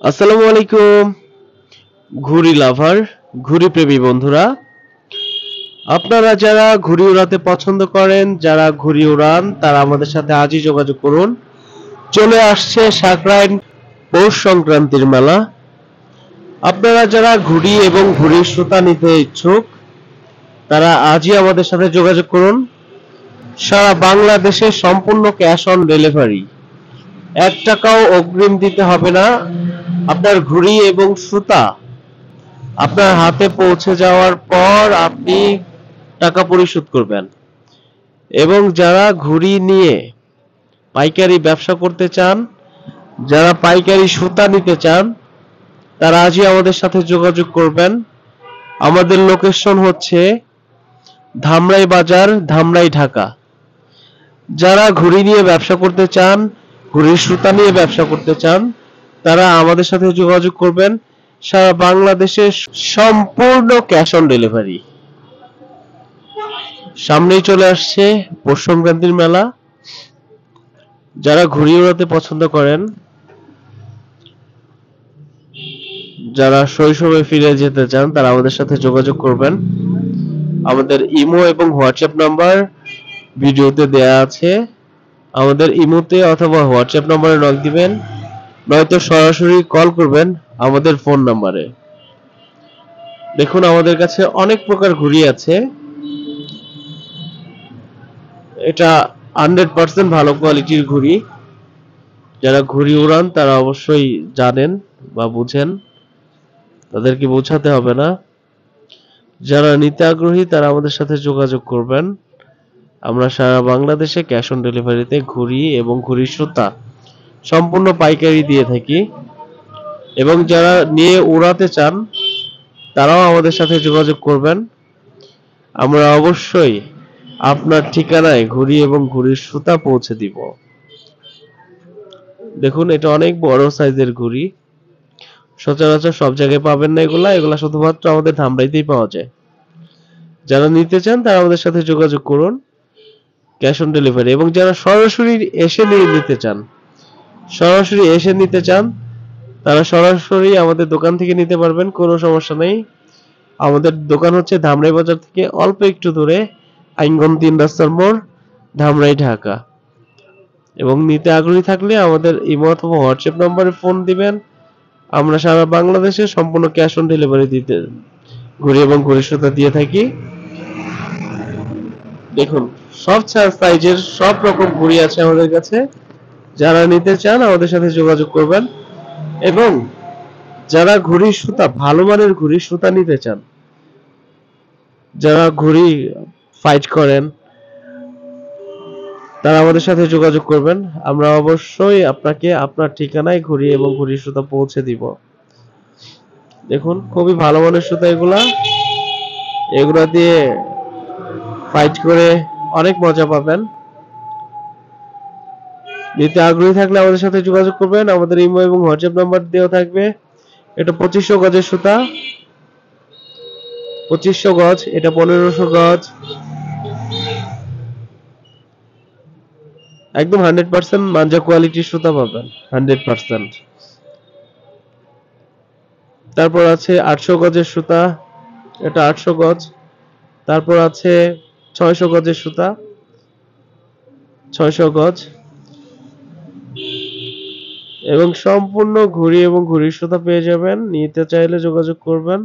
আসসালামু আলাইকুম ঘুড়ি লাভার, ঘুড়ি প্রেমী বন্ধুরা। আপনারা যারা ঘুড়ি উড়াতে পছন্দ করেন, যারা ঘুড়ি উড়ান, তারা আমাদের সাথে আজই যোগাযোগ করুন। চলে আসছে সাকরাইন পৌষ সংক্রান্তির মেলা। আপনারা যারা ঘুড়ি এবং ঘুড়ির সুতা নিতে ইচ্ছুক, তারা আজই আমাদের সাথে যোগাযোগ করুন। সারা বাংলাদেশে সম্পূর্ণ ক্যাশ অন ডেলিভারি, 1 টাকাও অগ্রিম দিতে হবে না। আপনার ঘুড়ি এবং সুতা আপনার হাতে পৌঁছে যাওয়ার পর আপনি টাকা পরিশোধ করবেন। এবং যারা ঘুড়ি নিয়ে পাইকারি ব্যবসা করতে চান, যারা পাইকারি সুতা নিতে চান, তারা আজই আমাদের সাথে যোগাযোগ করবেন। আমাদের লোকেশন হচ্ছে ধামরাই বাজার, ধামরাই, ঢাকা। যারা ঘুড়ি নিয়ে ব্যবসা করতে চান, ঘুড়ির সুতা নিয়ে ব্যবসা করতে চান, তারা আমাদের সাথে যোগাযোগ করবেন। সারা বাংলাদেশে সম্পূর্ণ ক্যাশ অন ডেলিভারি। সামনেই চলে আসছে পৌষ সংক্রান্তির মেলা। যারা ঘুড়ি উড়াতে পছন্দ করেন, যারা শৈশবে ফিরে যেতে চান, তারা আমাদের সাথে যোগাযোগ করবেন। আমাদের ইমো এবং হোয়াটসঅ্যাপ নাম্বার ভিডিওতে দেয়া আছে। আমাদের ইমোতে অথবা হোয়াটসঅ্যাপ নাম্বারে নক দিবেন, নয়তো সরাসরি কল করবেন আমাদের ফোন নাম্বারে। দেখুন, আমাদের কাছে অনেক প্রকার ঘুড়ি আছে। এটা 100% ভালো কোয়ালিটির ঘুড়ি। যারা ঘুড়ি উড়ান তারা অবশ্যই জানেন বা বুঝেন, তাদেরকে বোঝাতে হবে না। যারা নিতে আগ্রহী তারা আমাদের সাথে যোগাযোগ করবেন। আমরা সারা বাংলাদেশে ক্যাশ অন ডেলিভারিতে ঘুড়ি এবং ঘুড়ির সুতা সম্পূর্ণ পাইকারি দিয়ে থাকি। এবং যারা নিয়ে উড়াতে চান, তারাও আমাদের সাথে যোগাযোগ করবেন। আমরা অবশ্যই আপনার ঠিকানায় ঘুড়ি এবং ঘুড়ির সুতা পৌঁছে দিব। দেখুন, এটা অনেক বড় সাইজের ঘুড়ি। সচরাচর সব জায়গায় পাবেন না এগুলা শুধুমাত্র আমাদের ধামরাইতেই পাওয়া যায়। যারা নিতে চান তারা আমাদের সাথে যোগাযোগ করুন, ক্যাশ অন ডেলিভারি। এবং যারা সরাসরি এসে নিতে চান, তারা সরাসরি আমাদের দোকান থেকে নিতে পারবেন, কোনো সমস্যা নেই। আমাদের দোকান হচ্ছে ধামরাই বাজার থেকে অল্প একটু দূরে, আইনগম 3 রাস্তার মোড়, ধামরাই, ঢাকা। এবং নিতে আগ্রহী থাকলে আমাদের ইমো অথবা হোয়াটসঅ্যাপ নম্বরে ফোন দিবেন। আমরা সারা বাংলাদেশে সম্পূর্ণ ক্যাশ অন ডেলিভারি দিতে ঘুড়ি এবং ঘুড়ির সুতা দিয়ে থাকি। দেখুন, সব সাইজের সব রকম ঘুড়ি আছে আমাদের কাছে। যারা নিতে চান আমাদের সাথে যোগাযোগ করবেন। এবং যারা ঘুড়ির সুতা, ভালো মানের ঘুড়ির সুতা নিতে চান, যারা ঘুড়ি ফাইট করেন, তারা আমাদের সাথে যোগাযোগ করবেন। আমরা অবশ্যই আপনাকে আপনার ঠিকানায় ঘুড়ি এবং ঘুড়ির সুতা পৌঁছে দিব। দেখুন, খুবই ভালো মানের সুতা এগুলা দিয়ে ফাইট করে অনেক মজা পাবেন। নিতে আগ্রহী থাকলে আমাদের সাথে যোগাযোগ করবেন। আমাদের ইমো এবং হোয়াটসঅ্যাপ নাম্বার দেওয়া থাকবে। এটা 2500 গজের সুতা, 2500 গজ, এটা 1500 গজ। একদম 100% মাঞ্জা কোয়ালিটির সুতা পাবেন, 100%। তারপর আছে 800 গজের সুতা, এটা 800 গজ। তারপর আছে 600 গজের সুতা, 600 গজ। এবং সম্পূর্ণ ঘুড়ি এবং ঘুড়ির সুতা পেয়ে যাবেন। নিতে চাইলে যোগাযোগ করবেন।